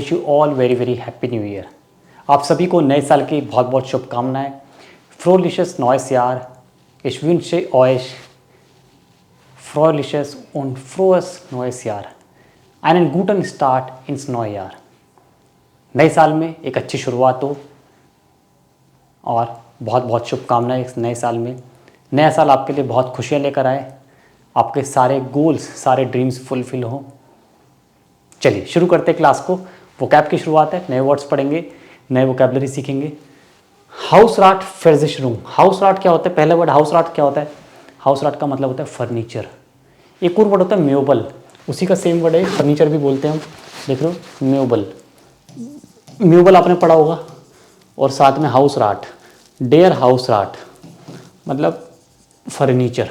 Wish you all very very happy new year. आप सभी को नए साल की बहुत बहुत शुभकामनाएं। फ्रोलिशस नॉइस यार, ich wünsche euch fröhliches und frohes neues Jahr, einen guten Start ins neue Jahr। नए साल में एक अच्छी शुरुआत हो और बहुत बहुत शुभकामनाएं इस नए साल में। नया साल आपके लिए बहुत खुशियां लेकर आए, आपके सारे गोल्स सारे ड्रीम्स फुलफिल हों। चलिए शुरू करते हैं क्लास को। वोकैब की शुरुआत है, नए वर्ड्स पढ़ेंगे, नए वोकैबलरी सीखेंगे। हाउस राट फेर्जिशरूम। हाउस राट क्या होता है? पहला वर्ड हाउस राट क्या होता है? हाउस राट का मतलब होता है फर्नीचर। एक और वर्ड होता है म्यूबल, उसी का सेम वर्ड है, फर्नीचर भी बोलते हैं हम। देख लो म्यूबल, म्यूबल आपने पढ़ा होगा। और साथ में हाउस राट, डेयर हाउस राट मतलब फर्नीचर।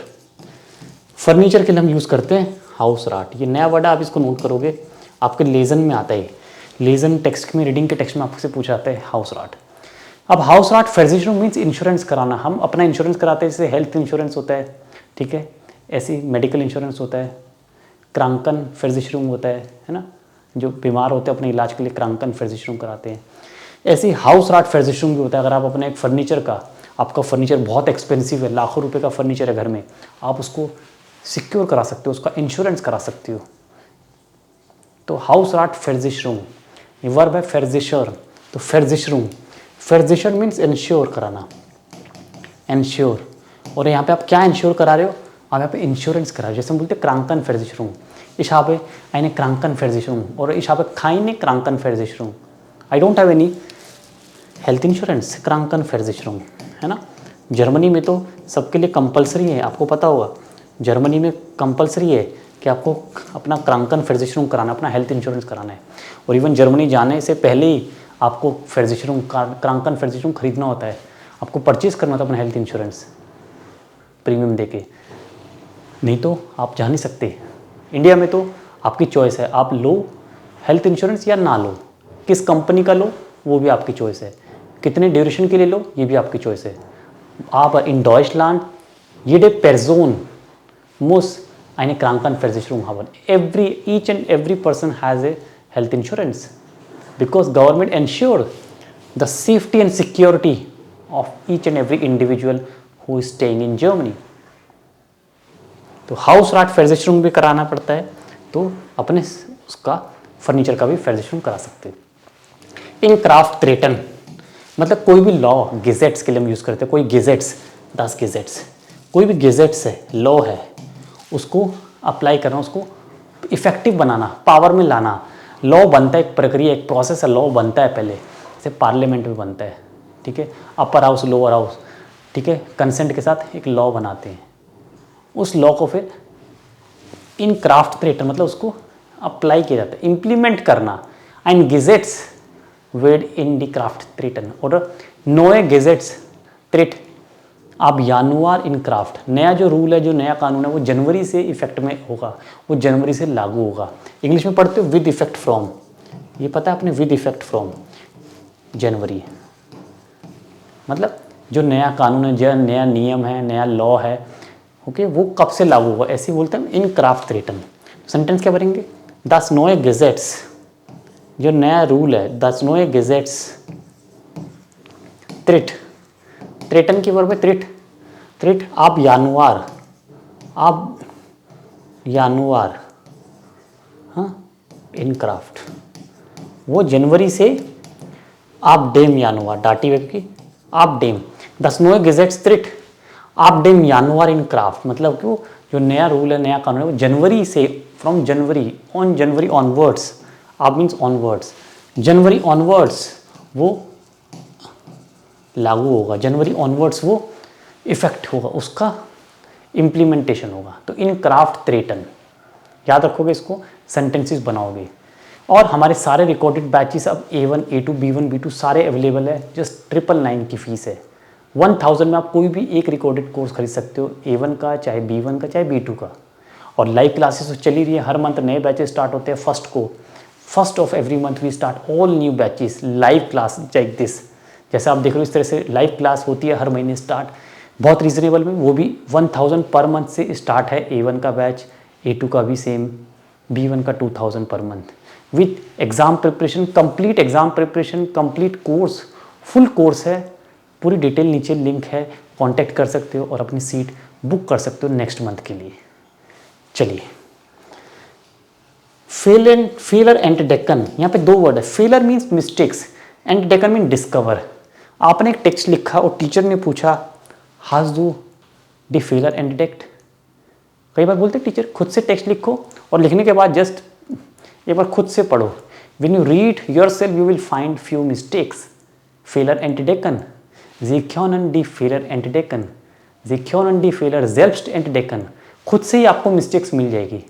फर्नीचर के लिए हम यूज़ करते हैं हाउस राट। ये नया वर्ड है, आप इसको नोट करोगे, आपके लेजन में आता है। लेजन टेक्स्ट में, रीडिंग के टेक्स्ट में आपसे पूछा जाता है हाउस राट। अब हाउस राट फेर्जिशरूम मीन्स इंश्योरेंस कराना। हम अपना इंश्योरेंस कराते हैं, जैसे हेल्थ इंश्योरेंस होता है, ठीक है, ऐसी मेडिकल इंश्योरेंस होता है, क्रांकन फेर्जिशरूम होता है ना, जो बीमार होते हैं अपने इलाज के लिए क्रांकन फेर्जिशरूम कराते हैं। ऐसे हाउस राट फेर्जिशरूम भी होता है। अगर आप अपने एक फर्नीचर का, आपका फर्नीचर बहुत एक्सपेंसिव है, लाखों रुपए का फर्नीचर है घर में, आप उसको सिक्योर करा सकते हो, उसका इंश्योरेंस करा सकते हो। तो हाउस राट फेर्जिशरूम, ये वर्ब है फेर्जिशर, तो फेर्जिशरूम। फेर्जिशर मीन्स इंश्योर कराना, इंश्योर। और यहाँ पे आप क्या इंश्योर करा रहे हो? आप यहाँ पे इंश्योरेंस करा रहे हो। जैसे हम बोलते हैं क्रांकन फेर्जिशरूम, ich habe eine Krankenversicherung और ich habe keine Krankenversicherung, I don't have any health insurance, क्रांकनफेर्जिशरूम, है ना। जर्मनी में तो सबके लिए कंपलसरी है, आपको पता होगा, जर्मनी में कंपलसरी है कि आपको अपना क्रांकनफेर्जिशरूम कराना, अपना हेल्थ इंश्योरेंस कराना है। और इवन जर्मनी जाने से पहले ही आपको फेर्जिशरूम, क्रांकनफेर्जिशरूम खरीदना होता है, आपको परचेज करना होता है अपना हेल्थ इंश्योरेंस प्रीमियम देके, नहीं तो आप जा नहीं सकते। इंडिया में तो आपकी चॉइस है, आप लो हेल्थ इंश्योरेंस या ना लो, किस कंपनी का लो वो भी आपकी चॉइस है, कितने ड्यूरेशन के लिए लो ये भी आपकी चॉइस है। आप इन Deutschland jede Person muss eine Krankenversicherung haben. Each and every person has a health insurance because government ensure the safety and security of each and every individual who is staying in Germany. तो house राट फेर्जिशरूम भी कराना पड़ता है, तो अपने उसका furniture का भी फेर्जिशरूम करा सकते हैं। इन क्राफ्ट ट्रेटन मतलब कोई भी लॉ, गेजेट्स के लिए हम यूज़ करते हैं। कोई गेजेट्स, 10 गेजेट्स, कोई भी गेजेट्स है, लॉ है, उसको अप्लाई करना, उसको इफेक्टिव बनाना, पावर में लाना। लॉ बनता है, एक प्रक्रिया, एक प्रोसेस है, लॉ बनता है पहले, जैसे पार्लियामेंट में बनता है, ठीक है, अपर हाउस लोअर हाउस, ठीक है, कंसेंट के साथ एक लॉ बनाते हैं। उस लॉ को फिर इन क्राफ्ट ट्रेटन मतलब उसको अप्लाई किया जाता है, इम्प्लीमेंट करना। एंड गेजेट्स वेड इन दी क्राफ्ट ट्रेटन और नोए गेजेट्स ट्रेट अब यानुआर इन क्राफ्ट। नया जो रूल है, जो नया कानून है, वो जनवरी से इफेक्ट में होगा, वो जनवरी से लागू होगा। इंग्लिश में पढ़ते हो विद इफेक्ट फ्रॉम, ये पता है आपने, विद इफेक्ट फ्रॉम जनवरी, मतलब जो नया कानून है, जो नया नियम है, नया लॉ है, ओके, वो कब से लागू होगा, ऐसे बोलते हैं इन क्राफ्ट ट्रेटन। सेंटेंस क्या भरेंगे? 10 नोए गेजेट्स, जो नया रूल है, 10 नोए गेजेट्स ट्रेट, ट्रेटन की वर्ब है ट्रेट, ट्रेट आप यानुआर, आप यानुआर, हाँ, इन क्राफ्ट, वो जनवरी से आप डेम यानुआर, डाटी वेब की आप डेम, 10 नोए गेजेट्स ट्रेट आप डेम यानुआर इन क्राफ्ट, मतलब कि वो जो नया रूल है, नया कानून है, वो जनवरी से, from January, on January onwards, आप मीन्स ऑनवर्ड्स, जनवरी ऑनवर्ड्स वो लागू होगा, जनवरी ऑनवर्ड्स वो इफेक्ट होगा, उसका इम्प्लीमेंटेशन होगा। तो इन क्राफ्ट ट्रेटन याद रखोगे, इसको सेंटेंसेस बनाओगे। और हमारे सारे रिकॉर्डेड बैचेस अब A1, A2, B1, B2 सारे अवेलेबल है, जस्ट 999 की फीस है। 1000 में आप कोई भी एक रिकॉर्डेड कोर्स खरीद सकते हो, A1 का, चाहे B1 का, चाहे B2 का। और लाइव क्लासेस तो चली रही है, हर मंथ नए बैचेस स्टार्ट होते हैं। First of every month we start all new batches, live class like this, जैसे आप देख रहे हो इस तरह से लाइव क्लास होती है हर महीने स्टार्ट, बहुत रीजनेबल में, वो भी 1000 पर मंथ से स्टार्ट है। A1 का बैच, A2 का भी सेम, B1 का 2000 per month. With exam preparation, complete exam preparation, complete course, full course है, पूरी डिटेल नीचे लिंक है, कांटेक्ट कर सकते हो और अपनी सीट बुक कर सकते हो नेक्स्ट मंथ के लिए। चलिए, फेलर एंड डेकन, यहाँ पे दो वर्ड है। Failure means mistakes and Deccan mean discover. आपने एक टेक्स्ट लिखा और टीचर ने पूछा हाज do the failure and detect. कई बार बोलते टीचर खुद से टेक्स्ट लिखो और लिखने के बाद जस्ट एक बार खुद से पढ़ो। When you read yourself, you will find few mistakes. Fehler entdecken. Sie können die Fehler entdecken. Sie können die Fehler selbst entdecken. खुद से ही आपको मिस्टेक्स मिल जाएगी।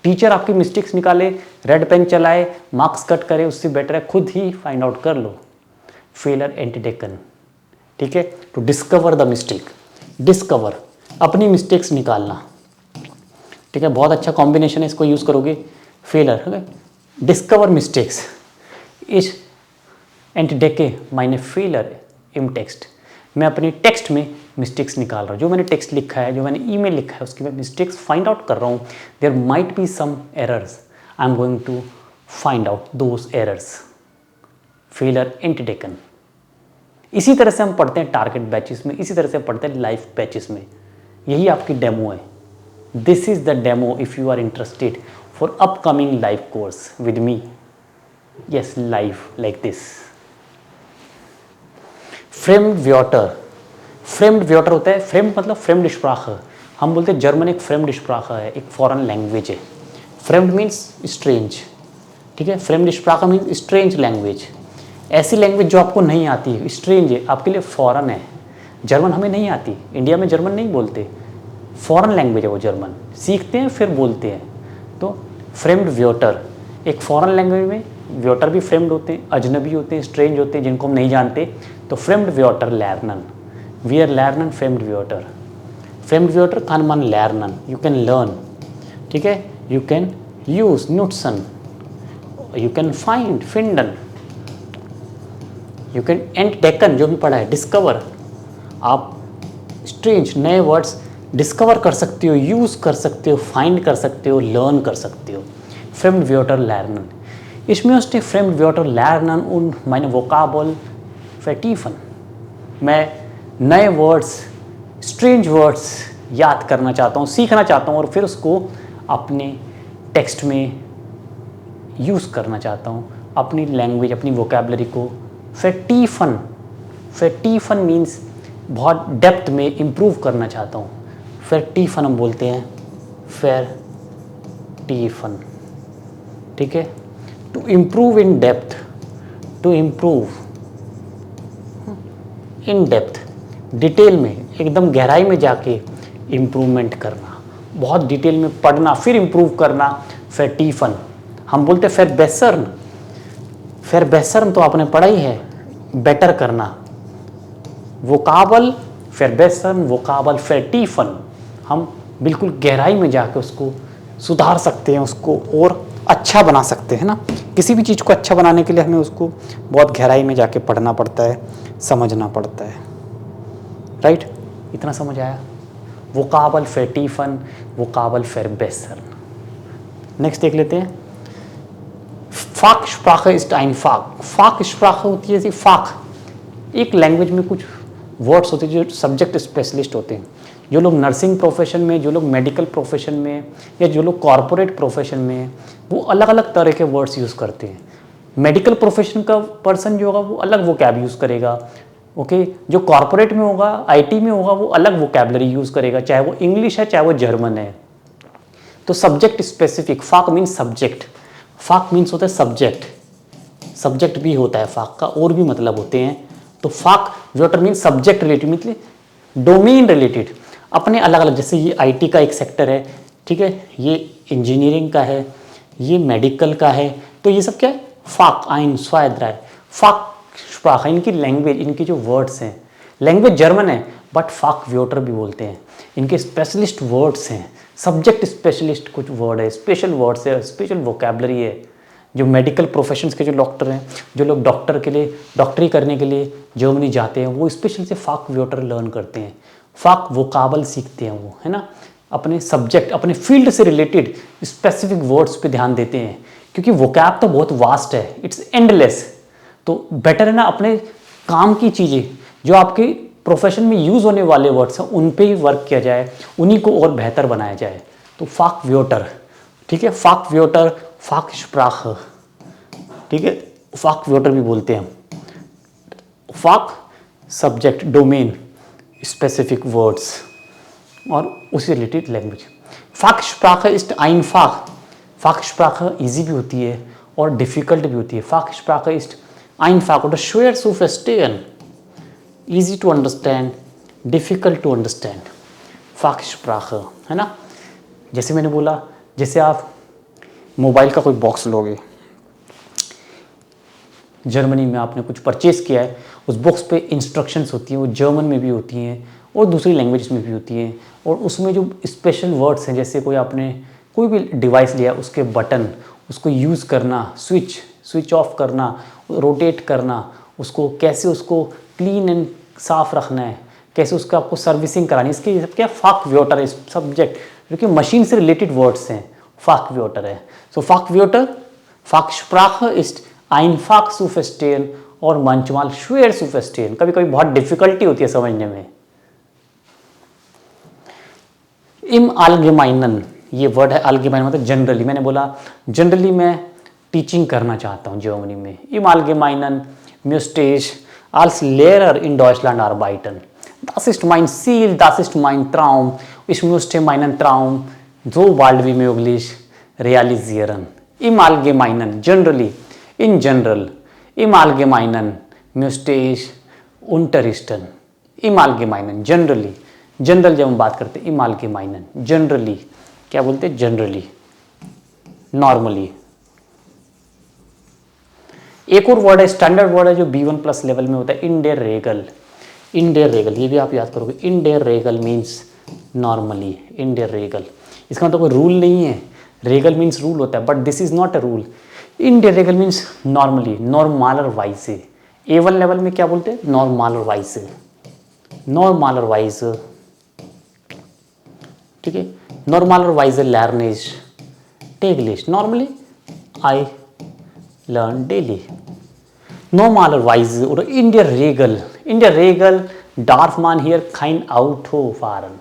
टीचर आपकी मिस्टेक्स निकाले, रेड पेन चलाए, मार्क्स कट करे, उससे बेटर है खुद ही फाइंड आउट कर लो। फेलर entdecken, ठीक है। To discover the mistake, discover अपनी मिस्टेक्स निकालना, ठीक है। बहुत अच्छा कॉम्बिनेशन है, इसको यूज़ करोगे। फेलर डिस्कवर मिस्टेक्स इस एंटडेके माइने फेलर इम टेक्स्ट। मैं अपने टेक्स्ट में मिस्टेक्स निकाल रहा हूँ, जो मैंने टेक्स्ट लिखा है, जो मैंने ईमेल लिखा है, उसकी मैं मिस्टेक्स फाइंड आउट कर रहा हूँ। There might be some errors, I am going to find out those errors. फेलर एंटडेकन। इसी तरह से हम पढ़ते हैं टारगेट बैचेस में, इसी तरह से पढ़ते हैं लाइव बैचेस में। यही आपकी डेमो है। This is the demo if you are interested for upcoming live course with me. Yes, live like this. Fremdwörter. Fremdwörter होता है, फ्रेम्ड मतलब फ्रेम्ड Sprache। हम बोलते हैं जर्मन एक फ्रेम्ड Sprache है, एक फॉरेन लैंग्वेज है। फ्रेम्ड मीन्स स्ट्रेंज, ठीक है। Framed Sprache means strange language, ऐसी लैंग्वेज जो आपको नहीं आती है, स्ट्रेंज है, आपके लिए फॉरेन है। जर्मन हमें नहीं आती, इंडिया में जर्मन नहीं बोलते, फॉरेन लैंग्वेज है वो, जर्मन सीखते हैं फिर बोलते हैं। तो फ्रेम्ड व्योटर एक फॉरेन लैंग्वेज में, व्योटर भी फ्रेम्ड होते हैं, अजनबी होते हैं, स्ट्रेंज होते हैं, जिनको हम नहीं जानते। तो फ्रेम्ड व्योटर लर्नन, वी आर लर्नन फ्रेम्ड व्योटर। फ्रेम्ड व्योटर kann man lernen, you can learn, ठीक है। यू कैन यूज नुट्सन, यू कैन फाइंड फिंडन, यू कैन एंटडेकन, जो भी पढ़ा है, डिस्कवर। आप स्ट्रेंज नए वर्ड्स डिस्कवर कर सकते हो, यूज़ कर सकते हो, फाइंड कर सकते हो, लर्न कर सकते हो। Fremdwörter lernen. Ich möchte Fremdwörter lernen und meine Vokabel vertiefen. मैं नए वर्ड्स, स्ट्रेंज वर्ड्स याद करना चाहता हूँ, सीखना चाहता हूँ और फिर उसको अपने टेक्स्ट में यूज़ करना चाहता हूँ, अपनी लैंग्वेज, अपनी वोकेबलरी को vertiefen. vertiefen मीन्स बहुत डेप्थ में इम्प्रूव करना चाहता हूँ। vertiefen हम बोलते हैं vertiefen, ठीक है। To improve in depth, to improve in depth, detail में, एकदम गहराई में जाके इम्प्रूवमेंट करना, बहुत डिटेल में पढ़ना फिर इम्प्रूव करना। vertiefen हम बोलते हैं verbessern, verbessern तो आपने पढ़ा ही है, बेटर करना। वोकाबल verbessern, वोकाबल vertiefen, हम बिल्कुल गहराई में जाके उसको सुधार सकते हैं, उसको और अच्छा बना सकते हैं ना। किसी भी चीज़ को अच्छा बनाने के लिए हमें उसको बहुत गहराई में जाके पढ़ना पड़ता है, समझना पड़ता है, राइट। इतना समझ आया। वोकाबल vertiefen, वोकाबल verbessern। नेक्स्ट देख लेते हैं। Fachsprache ist ein Fach। Fachsprache होती है जैसे फाक, एक लैंग्वेज में कुछ वर्ड्स होते हैं जो सब्जेक्ट स्पेशलिस्ट होते हैं। जो लोग नर्सिंग प्रोफेशन में, जो लोग मेडिकल प्रोफेशन में, या जो लोग कॉरपोरेट प्रोफेशन में, वो अलग अलग तरह के वर्ड्स यूज़ करते हैं। मेडिकल प्रोफेशन का पर्सन जो होगा वो अलग वोकैब यूज़ करेगा, ओके। जो कॉरपोरेट में होगा, आईटी में होगा, वो अलग वोकैबलरी यूज़ करेगा, चाहे वो इंग्लिश है चाहे वो जर्मन है। तो सब्जेक्ट स्पेसिफिक, फाक मीन्स सब्जेक्ट, फाक मीन्स होता है सब्जेक्ट, सब्जेक्ट भी होता है फाक का, और भी मतलब होते हैं। तो फाक व्योटर मीन्स सब्जेक्ट रिलेटेड, मतलब डोमेन रिलेटेड, अपने अलग अलग। जैसे ये आईटी का एक सेक्टर है, ठीक है, ये इंजीनियरिंग का है, ये मेडिकल का है, तो ये सब क्या है, फाक आइन स्वाद्राय, फाक स्प्राख, इनकी लैंग्वेज, इनकी जो वर्ड्स हैं, लैंग्वेज जर्मन है बट फाक व्योटर भी बोलते हैं। इनके स्पेशलिस्ट वर्ड्स हैं, सब्जेक्ट स्पेशलिस्ट कुछ वर्ड है, स्पेशल वर्ड्स है, स्पेशल वोकैबलरी है। जो मेडिकल प्रोफेशंस के जो डॉक्टर हैं, जो लोग डॉक्टर के लिए, डॉक्टरी करने के लिए जर्मनी जाते हैं, वो स्पेशल से फाक व्योटर लर्न करते हैं, फाक वोकाबल सीखते हैं वो, है ना। अपने सब्जेक्ट, अपने फील्ड से रिलेटेड स्पेसिफिक वर्ड्स पे ध्यान देते हैं क्योंकि वोकैब तो बहुत वास्ट है, इट्स एंडलेस। तो बेटर है ना अपने काम की चीज़ें जो आपके प्रोफेशन में यूज़ होने वाले वर्ड्स हैं उन पे ही वर्क किया जाए, उन्हीं को और बेहतर बनाया जाए। तो फाक व्योटर, ठीक है, फाक व्योटर, फाक स्प्राख, ठीक है, फाक व्योटर भी बोलते हैं हम। फाक सब्जेक्ट, डोमेन, स्पेसिफिक वर्ड्स और उसी रिलेटेड लैंग्वेज। फाक स्प्राख इस्ट आइन फाक, फाक स्प्राख ईजी भी होती है और डिफ़िकल्ट भी होती है। फाक स्प्राख इस्ट आइन फाक oder schwer zu verstehen, easy to understand, difficult to understand, फाक स्प्राख, है ना। जैसे मैंने बोला, जैसे आप मोबाइल का कोई बॉक्स लोगे, जर्मनी में आपने कुछ परचेज़ किया है, उस बॉक्स पे इंस्ट्रक्शंस होती हैं, वो जर्मन में भी होती हैं और दूसरी लैंग्वेज में भी होती हैं, और उसमें जो स्पेशल वर्ड्स हैं, जैसे कोई आपने कोई भी डिवाइस लिया, उसके बटन, उसको यूज़ करना, स्विच ऑफ करना, रोटेट करना, उसको कैसे उसको क्लीन एंड साफ़ रखना है, कैसे उसको आपको सर्विसिंग करानी है, इसके सब क्या फाक व्योटर है सब्जेक्ट, जो कि मशीन से रिलेटेड वर्ड्स हैं, फाक व्योटर है। सो फाक व्योटर, फाक स्प्राख इस्ट einfach zu verstehen और manchmal schwer zu verstehen, कभी कभी बहुत डिफिकल्टी होती है समझने में। im allgemeinen, ये वर्ड है allgemein मतलब जनरली। मैंने बोला जनरली मैं टीचिंग करना चाहता हूँ जर्मनी में। im allgemeinen möchte ich als Lehrer in Deutschland arbeiten. Das ist mein Ziel, das ist mein Traum. Ich möchte meinen Traum so bald wie möglich realisieren. Im allgemeinen, generally, in general, im allgemeinen möchte ich unterrichten, im allgemeinen, generally, general जब हम बात करते हैं im allgemeinen, generally क्या बोलते हैं, generally, normally. एक और वर्ड है, स्टैंडर्ड वर्ड है जो B1 प्लस लेवल में होता है, इन डेर रेगल। इन डेर रेगल, ये भी आप याद करोगे, इन डेर रेगल मीन्स नॉर्मली, इन डेर रेगल। इसका मतलब कोई रूल नहीं है, रेगल मीन्स रूल होता है, but this is not a rule. इन डेर रेगल मीन्स नॉर्मली, नॉर्मालर वाइज। A1 लेवल में क्या बोलते हैं, नॉर्मालर वाइज, नॉर्मालर वाइज, ठीक है, नॉर्मालर वाइज लर्निश täglich, normally I learn daily, normalerweise oder in der Regel darf man hier kein Auto fahren.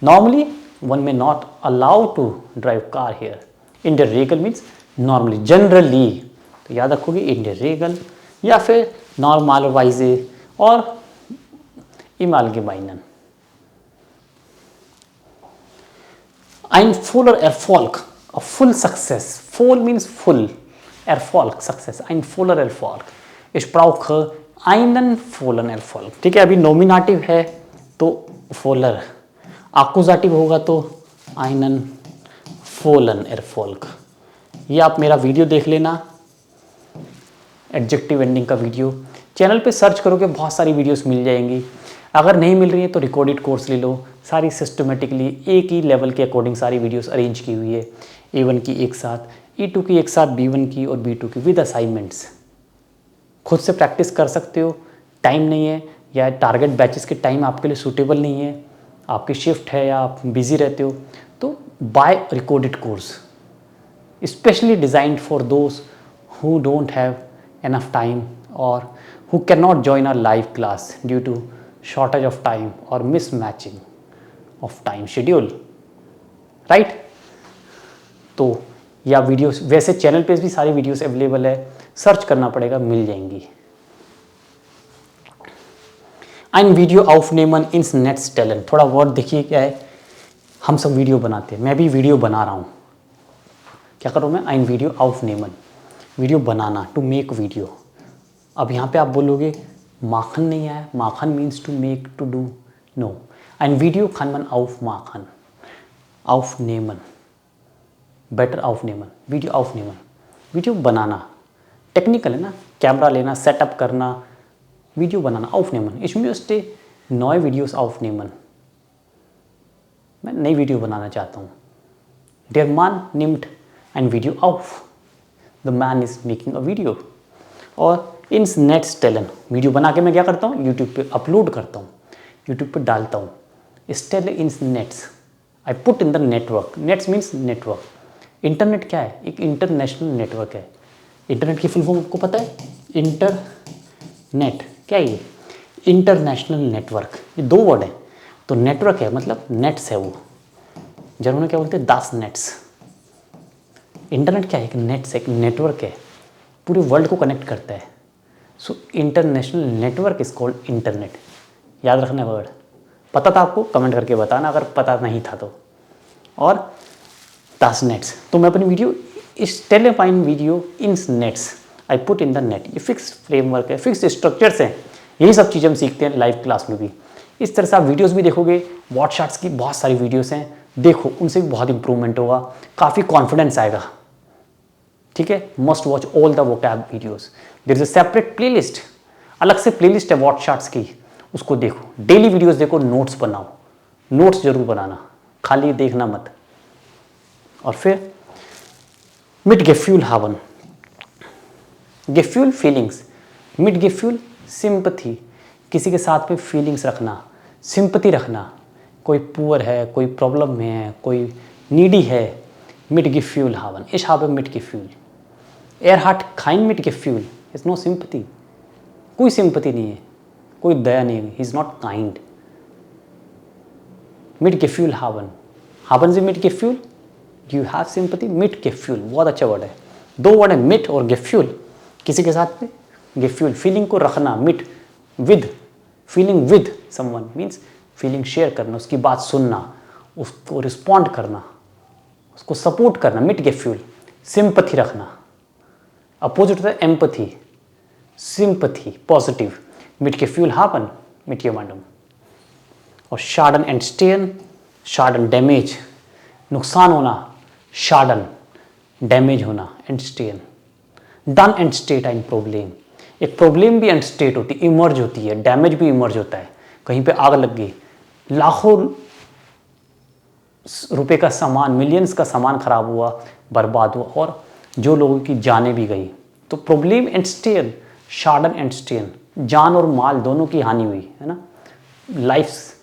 Normally one may not allow to drive car here. In der Regel means normally, generally, तो याद रखोगे in der Regel या फिर normalerweise और im Allgemeinen. Ein voller Erfolg, a full success. Voll means full. Erfolg, success. Ein voller Erfolg. Ich brauche einen vollen Erfolg. ठीक है, अभी nominative है तो voller, एक्कुजेटिव होगा तो einen vollen Erfolg। ये आप मेरा वीडियो देख लेना, एडजेक्टिव एंडिंग का वीडियो चैनल पे सर्च करोगे, बहुत सारी वीडियोस मिल जाएंगी। अगर नहीं मिल रही है तो रिकॉर्डेड कोर्स ले लो, सारी सिस्टमेटिकली एक ही लेवल के अकॉर्डिंग सारी वीडियोस अरेंज की हुई है। A1 की एक साथ, E2 की एक साथ, B1 की और B2 की विद असाइनमेंट्स। खुद से प्रैक्टिस कर सकते हो, टाइम नहीं है या टारगेट बैचेस के टाइम आपके लिए सूटेबल नहीं है, आपकी शिफ्ट है या आप बिजी रहते हो, तो buy recorded course specially designed for those who don't have enough time or who cannot join our live class due to shortage of time or mismatching of time schedule, right? तो या videos, वैसे channel पे भी सारी videos available है, search करना पड़ेगा, मिल जाएंगी। ein Video aufnehmen ins Netz stellen, थोड़ा वर्ड देखिए क्या है, हम सब वीडियो बनाते हैं, मैं भी वीडियो बना रहा हूँ। क्या करूँ मैं, ein Video aufnehmen, वीडियो बनाना, टू मेक वीडियो। अब यहाँ पे आप बोलोगे माखन नहीं आया, माखन means to make, to do, no, ein Video kann man aufmachen, aufnehmen, better aufnehmen, video aufnehmen, video बनाना, टेक्निकल है ना, कैमरा लेना, सेटअप करना, वीडियो बनाना, aufnehmen, ich möchte neue Videos aufnehmen, मैं नई वीडियो बनाना चाहता हूँ। der Mann nimmt ein Video auf, the man is making a video, और ins Netz stellen, वीडियो बना के मैं क्या करता हूँ, यूट्यूब पे अपलोड करता हूँ, यूट्यूब पे डालता हूँ। stelle ins Netz, I put in the network, Netz means network, internet क्या है? एक इंटरनेशनल नेटवर्क है। इंटरनेट की फुल फॉर्म आपको पता है? इंटरनेट क्या है ये? इंटरनेशनल नेटवर्क, ये 2 वर्ड है। तो नेटवर्क है मतलब नेट्स है वो, जर्मन में क्या बोलते हैं? दास नेट्स। इंटरनेट क्या है? एक नेट्स, एक नेटवर्क है, पूरे वर्ल्ड को कनेक्ट करता है। So international network is called internet. याद रखना वर्ड। पता था आपको? कमेंट करके बताना अगर पता नहीं था तो। और दास नेट्स, तो मैं अपनी वीडियो इस टेलीफाइन video in nets I put in the net, ये फिक्स फ्रेमवर्क है, फिक्स स्ट्रक्चर्स हैं। यही सब चीज़ें हम सीखते हैं लाइव क्लास में भी। इस तरह से आप वीडियोस भी देखोगे। व्हाट्सएप्स की बहुत सारी वीडियोस हैं, देखो उनसे भी बहुत इंप्रूवमेंट होगा, काफ़ी कॉन्फिडेंस आएगा। ठीक है, must watch all the vocab videos. There is a separate playlist, अलग से प्लेलिस्ट है व्हाट्सएप्स की, उसको देखो। डेली वीडियोस देखो, नोट्स बनाओ, नोट्स जरूर बनाना, खाली देखना मत। और फिर मिट गेफ्यूल हावन, गेफ्यूल फीलिंग्स, मिट गेफ्यूल सिंपथी, किसी के साथ में फीलिंग्स रखना, सिंपथी रखना। कोई पुअर है, कोई प्रॉब्लम में है, कोई नीडी है, मिट गेफ्यूल हावन, इस हावन मिट गेफ्यूल। एयर हार्ट खाइन मिट गेफ्यूल इज नो सिंपथी, कोई सिंपथी नहीं है, कोई दया नहीं है, ही इज नॉट काइंड। मिट गेफ्यूल हावन, हावन से मिट गेफ्यूल, यू हैव सिंपथी, मिट गेफ्यूल, बहुत अच्छा वर्ड है। 2 वर्ड है, मिट और गेफ्यूल, किसी के साथ में गेफ्यूल, फीलिंग को रखना, मिट with, feeling with someone means feeling share करना, उसकी बात सुनना, उसको रिस्पॉन्ड करना, उसको सपोर्ट करना, मिट गेफ्यूल। सिंपथी रखना, अपोजिट होता है एम्पथी, सिंपथी पॉजिटिव, मिट गेफ्यूल हापन, मिट यमंडम। और शार्डन एंड स्टेन, शार्डन डैमेज, नुकसान होना, शार्डन डैमेज होना, एंड स्टेन। डन एंड स्टेट इन प्रॉब्लम, एक प्रॉब्लम भी एंड स्टेट होती है, इमर्ज होती है, डैमेज भी इमर्ज होता है। कहीं पे आग लग गई, लाखों रुपए का सामान, मिलियंस का सामान खराब हुआ, बर्बाद हुआ, और जो लोगों की जानें भी गई। तो प्रॉब्लम एंड स्टेन, शार्डन एंड स्टेन, जान और माल दोनों की हानि हुई है ना। Lifes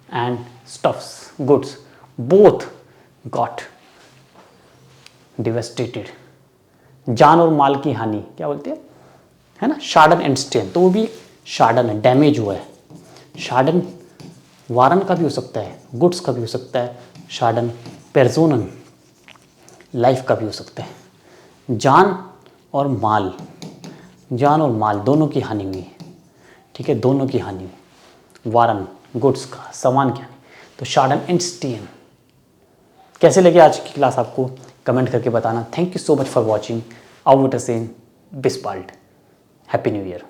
and stuffs, goods, both got devastated, जान और माल की हानि क्या बोलते हैं, है ना, शार्डन एंड स्टेन। तो वो भी शार्डन है, डैमेज हुआ है। शार्डन वारन का भी हो सकता है, गुड्स का भी हो सकता है, शार्डन पेर्सोनन लाइफ का भी हो सकता है। जान और माल, जान और माल दोनों की हानि हुई, ठीक है, दोनों की हानि हुई, वारन गुड्स का, सामान की हानि। तो शार्डन एंड स्टेन। कैसे लगे आज की क्लास आपको? कमेंट करके बताना। Thank you so much for watching. Out असेन बिस्पाल्ट, हैप्पी न्यू ईयर।